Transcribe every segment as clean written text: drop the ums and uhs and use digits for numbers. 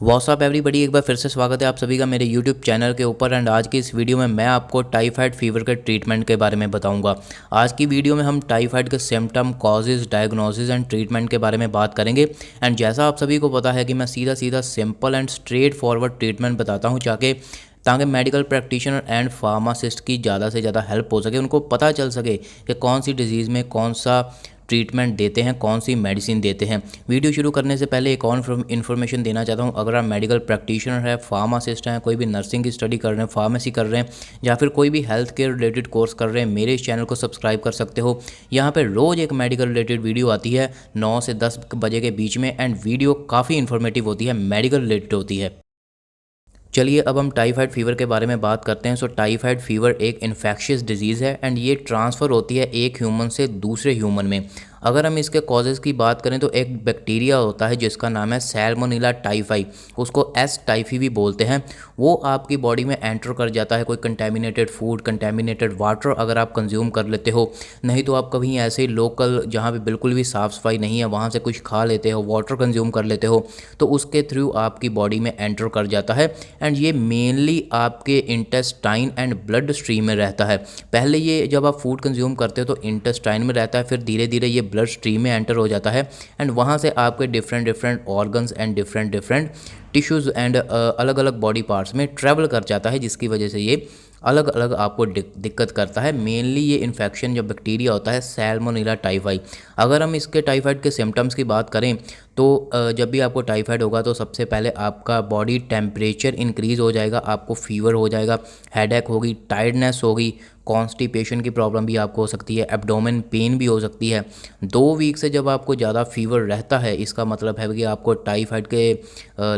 WhatsApp everybody, एक बार फिर से स्वागत है आप सभी का मेरे यूट्यूब चैनल के ऊपर। एंड आज की इस वीडियो में मैं आपको टाइफाइड फीवर के ट्रीटमेंट के बारे में बताऊंगा। आज की वीडियो में हम टाइफाइड के symptom, causes, diagnosis and treatment के बारे में बात करेंगे। एंड जैसा आप सभी को पता है कि मैं सीधा सीधा simple and straight forward treatment बताता हूँ ताकि मेडिकल प्रैक्टिशनर एंड फार्मासिस्ट की ज़्यादा से ज़्यादा हेल्प हो सके, उनको पता चल सके कि कौन सी डिजीज़ में कौन सा ट्रीटमेंट देते हैं, कौन सी मेडिसिन देते हैं। वीडियो शुरू करने से पहले एक और इन्फॉर्मेशन देना चाहता हूं। अगर आप मेडिकल प्रैक्टिशनर है, फार्मासिस्ट हैं, कोई भी नर्सिंग की स्टडी कर रहे हैं, फार्मेसी कर रहे हैं या फिर कोई भी हेल्थ केयर रिलेटेड कोर्स कर रहे हैं, मेरे इस चैनल को सब्सक्राइब कर सकते हो। यहाँ पर रोज़ एक मेडिकल रिलेटेड वीडियो आती है 9 से 10 बजे के बीच में। एंड वीडियो काफ़ी इन्फॉर्मेटिव होती है, मेडिकल रिलेटेड होती है। चलिए अब हम टाइफाइड फीवर के बारे में बात करते हैं। टाइफाइड फीवर एक इन्फेक्शियस डिजीज़ है एंड ये ट्रांसफ़र होती है एक ह्यूमन से दूसरे ह्यूमन में। अगर हम इसके कॉजेज़ की बात करें तो एक बैक्टीरिया होता है जिसका नाम है सैल्मोनेला टाइफाई, उसको एस टाइफी भी बोलते हैं। वो आपकी बॉडी में एंटर कर जाता है, कोई कंटेमिनेटेड फूड, कंटेमिनेटेड वाटर अगर आप कंज्यूम कर लेते हो, नहीं तो आप कहीं ऐसे लोकल जहाँ पे बिल्कुल भी साफ़ सफाई नहीं है वहाँ से कुछ खा लेते हो, वाटर कंज्यूम कर लेते हो, तो उसके थ्रू आपकी बॉडी में एंटर कर जाता है। एंड ये मेनली आपके इंटेस्टाइन एंड ब्लड स्ट्रीम में रहता है। पहले ये जब आप फूड कंज्यूम करते हो तो इंटेस्टाइन में रहता है, फिर धीरे धीरे ये ब्लड स्ट्रीम में एंटर हो जाता है एंड वहाँ से आपके different organs and different tissues and अलग अलग बॉडी पार्ट्स में ट्रैवल कर जाता है, जिसकी वजह से ये अलग अलग आपको दिक्कत करता है। मेनली ये इन्फेक्शन जो बैक्टीरिया होता है सैल्मोनेला टाइफाई। अगर हम इसके टाइफाइड के सिम्टम्स की बात करें तो जब भी आपको टाइफाइड होगा तो सबसे पहले आपका बॉडी टेम्परेचर इंक्रीज़ हो जाएगा, आपको फीवर हो जाएगा, हेडेक होगी, टायर्डनेस होगी, कॉन्स्टिपेशन की प्रॉब्लम भी आपको हो सकती है, एब्डोमेन पेन भी हो सकती है। 2 वीक से जब आपको ज़्यादा फीवर रहता है इसका मतलब है कि आपको टाइफाइड के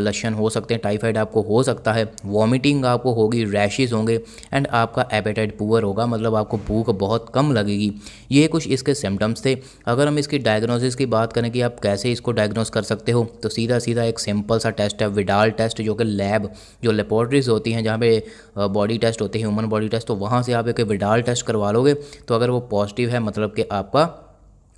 लक्षण हो सकते हैं, टाइफाइड आपको हो सकता है। वॉमिटिंग आपको होगी, रैशेज़ होंगे एंड आपका एपेटाइट पुअर होगा, मतलब आपको भूख बहुत कम लगेगी। ये कुछ इसके सिम्टम्स थे। अगर हम इसकी डायग्नोसिस की बात करें कि आप कैसे इसको डायग्नोस कर सकते हो, तो सीधा सीधा एक सिंपल सा टेस्ट है, विडाल टेस्ट, जो कि लैब जो लेबोरेटरीज होती हैं जहाँ पे बॉडी टेस्ट होते हैं, ह्यूमन बॉडी टेस्ट, तो वहाँ से आप एक विडाल टेस्ट करवा लोगे तो अगर वो पॉजिटिव है मतलब कि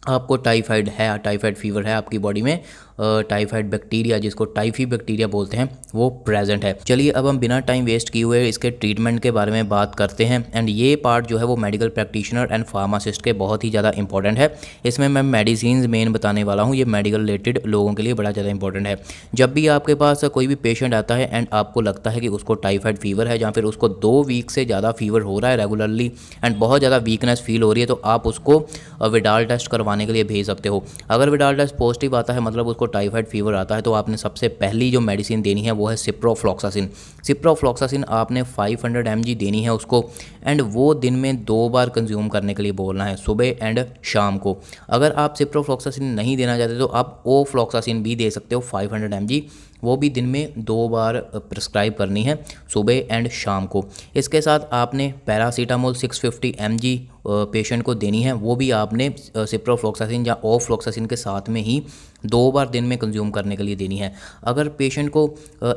आपको टाइफाइड है, टाइफाइड फीवर है, आपकी बॉडी में टाइफाइड बैक्टीरिया जिसको टाइफी बैक्टीरिया बोलते हैं वो प्रेजेंट है। चलिए अब हम बिना टाइम वेस्ट किए हुए इसके ट्रीटमेंट के बारे में बात करते हैं। एंड ये पार्ट जो है वो मेडिकल प्रैक्टिशनर एंड फार्मासिस्ट के बहुत ही ज़्यादा इंपॉर्टेंट है। इसमें मैं मेडिसिन मेन बताने वाला हूँ, ये मेडिकल रिलेटेड लोगों के लिए बड़ा ज़्यादा इंपॉर्टेंट है। जब भी आपके पास कोई भी पेशेंट आता है एंड आपको लगता है कि उसको टाइफाइड फीवर है या फिर उसको 2 वीक से ज़्यादा फीवर हो रहा है रेगुलरली एंड बहुत ज़्यादा वीकनेस फील हो रही है, तो आप उसको विडाल टेस्ट करवाने के लिए भेज सकते हो। अगर विडाल टेस्ट पॉजिटिव आता है मतलब उसको टाइफाइड फीवर आता है, तो आपने सबसे पहली जो मेडिसिन देनी है वो है सिप्रोफ्लॉक्सासिन। सिप्रोफ्लॉक्सासिन आपने 500 mg देनी है उसको एंड वो दिन में 2 बार कंज्यूम करने के लिए बोलना है, सुबह एंड शाम को। अगर आप सिप्रोफ्लॉक्सासिन नहीं देना चाहते तो आप ओफ्लॉक्सासिन भी दे सकते हो 500 mg, वो भी दिन में 2 बार प्रिस्क्राइब करनी है, सुबह एंड शाम को। इसके साथ आपने पैरासीटामोल 650 mg पेशेंट को देनी है, वो भी आपने सिप्रोफ्लॉक्सासिन या ओफ्लॉक्सासिन के साथ में ही 2 बार दिन में कंज्यूम करने के लिए देनी है। अगर पेशेंट को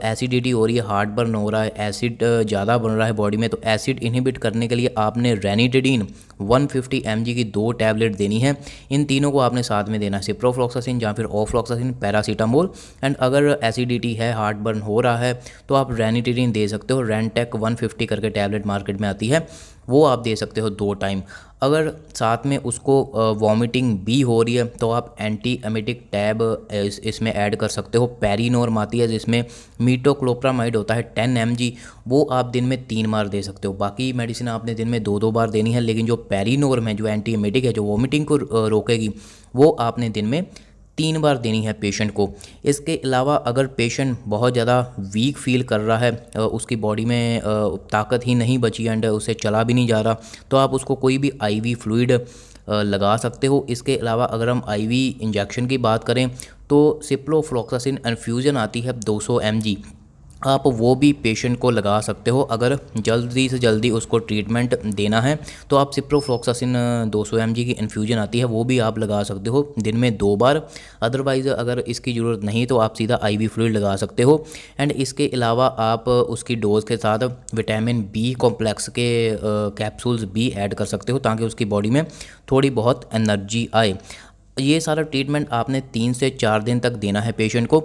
एसिडिटी हो रही है, हार्ट बर्न हो रहा है, एसिड ज़्यादा बन रहा है बॉडी में, तो एसिड इनहिबिट करने के लिए आपने रेनिटिडीन 150 mg की 2 टैबलेट देनी है। इन तीनों को आपने साथ में देना है, सिप्रोफ्लॉक्सासिन या फिर ओफ्लॉक्सासिन, पैरासीटामोल। एंड अगर एसिडिटी है, हार्ट बर्न हो रहा है, तो आप रेनिटिडीन दे सकते हो, रेनटेक 150 करके टैबलेट मार्केट में आती है, वो आप दे सकते हो 2 टाइम। अगर साथ में उसको वॉमिटिंग भी हो रही है तो आप एंटी एमिटिक टैब इसमें ऐड कर सकते हो। पेरीनोर्म आती है जिसमें मीटोक्लोप्रामाइड होता है 10 mg, वो आप दिन में 3 बार दे सकते हो। बाकी मेडिसिन आपने दिन में 2-2 बार देनी है, लेकिन जो पेरीनोर्म है, जो एंटी एमिटिक है, जो वॉमिटिंग को रोकेगी, वो आपने दिन में 3 बार देनी है पेशेंट को। इसके अलावा अगर पेशेंट बहुत ज़्यादा वीक फील कर रहा है, उसकी बॉडी में ताकत ही नहीं बची एंड उसे चला भी नहीं जा रहा, तो आप उसको कोई भी आईवी फ्लूइड लगा सकते हो। इसके अलावा अगर हम आईवी इंजेक्शन की बात करें तो सिप्रोफ्लॉक्सासिन इन्फ्यूज़न आती है 200 mg, आप वो भी पेशेंट को लगा सकते हो। अगर जल्दी से जल्दी उसको ट्रीटमेंट देना है तो आप सिप्रोफ्लॉक्सासिन 200 mg की इन्फ्यूजन आती है, वो भी आप लगा सकते हो दिन में 2 बार। अदरवाइज़ अगर इसकी ज़रूरत नहीं तो आप सीधा आईवी फ्लूइड लगा सकते हो। एंड इसके अलावा आप उसकी डोज के साथ विटामिन बी कॉम्प्लेक्स के कैप्सूल्स भी ऐड कर सकते हो ताकि उसकी बॉडी में थोड़ी बहुत एनर्जी आए। ये सारा ट्रीटमेंट आपने 3 से 4 दिन तक देना है पेशेंट को।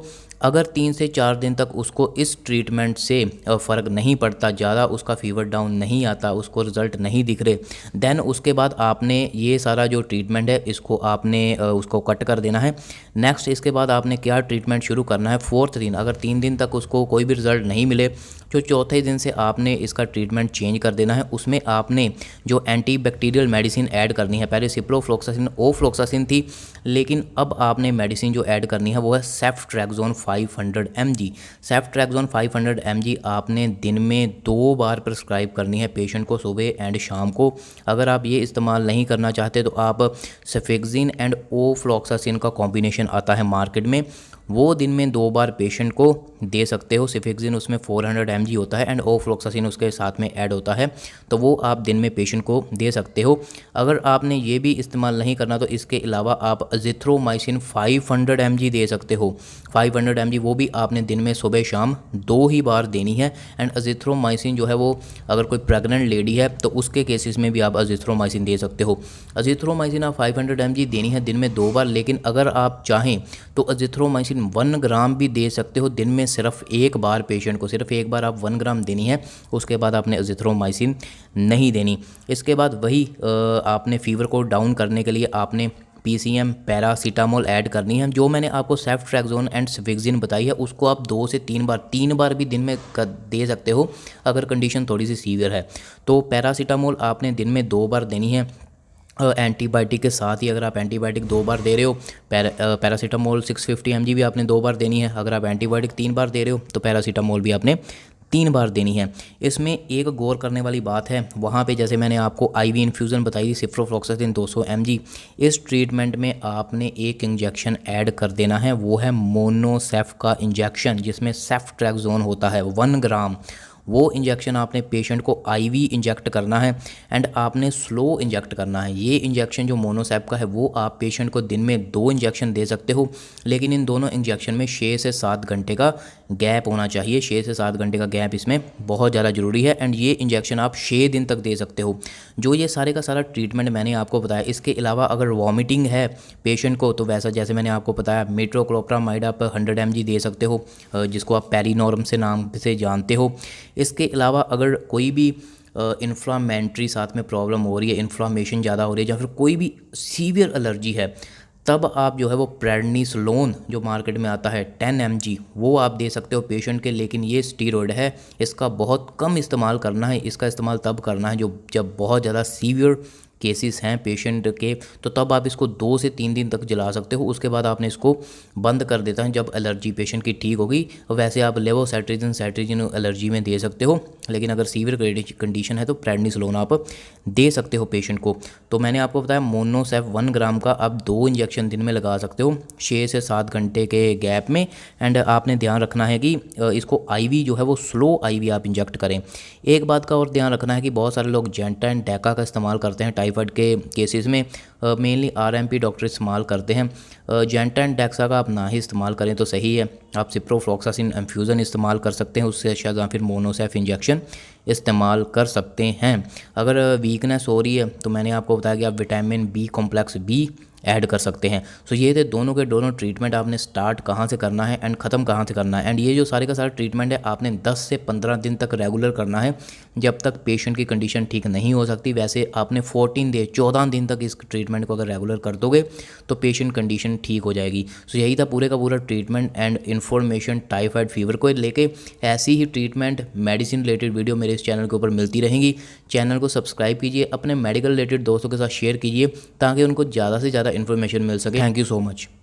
अगर 3 से 4 दिन तक उसको इस ट्रीटमेंट से फ़र्क नहीं पड़ता, ज़्यादा उसका फीवर डाउन नहीं आता, उसको रिज़ल्ट नहीं दिख रहे, देन उसके बाद आपने ये सारा जो ट्रीटमेंट है इसको आपने उसको कट कर देना है। नेक्स्ट इसके बाद आपने क्या ट्रीटमेंट शुरू करना है, 4th दिन, अगर 3 दिन तक उसको कोई भी रिज़ल्ट नहीं मिले तो चौथे दिन से आपने इसका ट्रीटमेंट चेंज कर देना है। उसमें आपने जो एंटीबैक्टीरियल मेडिसिन ऐड करनी है, पहले सिप्रोफ्लोक्सासिन ओफ्लोक्सासिन थी, लेकिन अब आपने मेडिसिन जो ऐड करनी है वो है सेफ्ट्रैक्सोन 500 mg। सेफ्ट्रैक्सोन 500 mg आपने दिन में 2 बार प्रिस्क्राइब करनी है पेशेंट को, सुबह एंड शाम को। अगर आप ये इस्तेमाल नहीं करना चाहते तो आप सेफेक्सिन एंड ओफ्लोक्सासिन का कॉम्बिनेशन आता है मार्केट में, वो दिन में 2 बार पेशेंट को दे सकते हो। सिफेक्सिन उसमें 400 mg होता है एंड ओफ्लोक्सासिन उसके साथ में ऐड होता है, तो वो आप दिन में पेशेंट को दे सकते हो। अगर आपने ये भी इस्तेमाल नहीं करना तो इसके अलावा आप अजिथ्रोमाइसिन 500 mg दे सकते हो। 500 mg वो भी आपने दिन में सुबह शाम 2 ही बार देनी है। एंड अजिथ्रोमाइसिन जो है वो अगर कोई प्रेग्नेंट लेडी है तो उसके केसेस में भी आप अजिथ्रोमाइसिन दे सकते हो। अजिथ्रोमाइसिन आप 500 mg देनी है दिन में 2 बार, लेकिन अगर आप चाहें तो अजिथ्रोमाइसिन 1 ग्राम भी दे सकते हो दिन में सिर्फ 1 बार पेशेंट को, सिर्फ 1 बार आप 1 ग्राम देनी है, उसके बाद आपने अजिथ्रोमाइसिन नहीं देनी। इसके बाद वही आपने फीवर को डाउन करने के लिए आपने PCM पैरासीटामोल ऐड करनी है। जो मैंने आपको सेफ्ट्रैक्सोन एंड सेफेक्सिन बताई है उसको आप 2 से 3 बार भी दिन में दे सकते हो अगर कंडीशन थोड़ी सी सीवियर है। तो पैरासीटामोल आपने दिन में 2 बार देनी है एंटीबायोटिक के साथ ही। अगर आप एंटीबायोटिक 2 बार दे रहे हो, पैरासीटामोल 650 mg भी आपने 2 बार देनी है। अगर आप एंटीबायोटिक 3 बार दे रहे हो तो पैरासीटामोल भी आपने 3 बार देनी है। इसमें एक गौर करने वाली बात है, वहाँ पे जैसे मैंने आपको IV इन्फ्यूज़न बताई थी सिप्रोफ्लोक्सासिन 200 mg, इस ट्रीटमेंट में आपने एक इंजेक्शन ऐड कर देना है, वो है मोनोसेफ का इंजेक्शन जिसमें सेफ्ट्रैक्सोन होता है 1 ग्राम। वो इंजेक्शन आपने पेशेंट को IV इंजेक्ट करना है एंड आपने स्लो इंजेक्ट करना है। ये इंजेक्शन जो मोनोसेप का है वो आप पेशेंट को दिन में 2 इंजेक्शन दे सकते हो, लेकिन इन दोनों इंजेक्शन में 6 से 7 घंटे का गैप होना चाहिए। 6 से 7 घंटे का गैप इसमें बहुत ज़्यादा ज़रूरी है एंड ये इंजेक्शन आप 6 दिन तक दे सकते हो। जो ये सारे का सारा ट्रीटमेंट मैंने आपको बताया, इसके अलावा अगर वॉमिटिंग है पेशेंट को तो वैसा जैसे मैंने आपको बताया मेट्रोक्लोप्रामाइड आप 100 mg दे सकते हो, जिसको आप पेरीनॉर्म से नाम से जानते हो। इसके अलावा अगर कोई भी इन्फ्लामेंट्री साथ में प्रॉब्लम हो रही है, इन्फ्लामेशन ज़्यादा हो रही है या फिर कोई भी सीवियर एलर्जी है, तब आप जो है वो प्रेडनिसोलोन जो मार्केट में आता है 10 mg वो आप दे सकते हो पेशेंट के। लेकिन ये स्टीरॉयड है, इसका बहुत कम इस्तेमाल करना है। इसका इस्तेमाल तब करना है जब बहुत ज़्यादा सीवियर केसेस हैं पेशेंट के, तो तब आप इसको 2 से 3 दिन तक जला सकते हो। उसके बाद आपने इसको बंद कर देता है जब एलर्जी पेशेंट की ठीक होगी। वैसे आप लेवोसेट्रिजिन एलर्जी में दे सकते हो, लेकिन अगर सीवियर कंडीशन है तो प्रेडनिसोलोन आप दे सकते हो पेशेंट को। तो मैंने आपको बताया मोनोसेफ 1 ग्राम का आप 2 इंजेक्शन दिन में लगा सकते हो 6 से 7 घंटे के गैप में। एंड आपने ध्यान रखना है कि इसको IV जो है वो स्लो IV आप इंजेक्ट करें। एक बात का और ध्यान रखना है कि बहुत सारे लोग जेंटा एंड डेका का इस्तेमाल करते हैं टाइफाइड के केसेस में, मेनली RMP डॉक्टर इस्तेमाल करते हैं। जेंटा एंड डेक्सा का आप ना ही इस्तेमाल करें तो सही है। आप सिप्रोफ्लोक्सासिन इन्फ्यूज़न इस्तेमाल कर सकते हैं, उससे अच्छा या फिर मोनोसेफ इंजेक्शन इस्तेमाल कर सकते हैं। अगर वीकनेस हो रही है तो मैंने आपको बताया कि आप vitamin B complex B add कर सकते हैं। सो ये थे दोनों के दोनों ट्रीटमेंट, आपने स्टार्ट कहाँ से करना है एंड ख़त्म कहाँ से करना है। एंड ये जो सारे का सारा ट्रीटमेंट है आपने 10 से 15 दिन तक रेगुलर करना है, जब तक पेशेंट की कंडीशन ठीक नहीं हो सकती। वैसे आपने 14 दिन तक इस ट्रीटमेंट को अगर रेगुलर कर दोगे तो पेशेंट कंडीशन ठीक हो जाएगी। सो यही था पूरे का पूरा treatment and information typhoid fever को लेके। ऐसी ही ट्रीटमेंट मेडिसिन रिलेटेड वीडियो मेरे इस चैनल के ऊपर मिलती रहेंगी। चैनल को सब्सक्राइब कीजिए, अपने मेडिकल रिलेटेड दोस्तों के साथ शेयर कीजिए ताकि उनको ज़्यादा से ज़्यादा इन्फॉर्मेशन मिल सके। Thank you so much.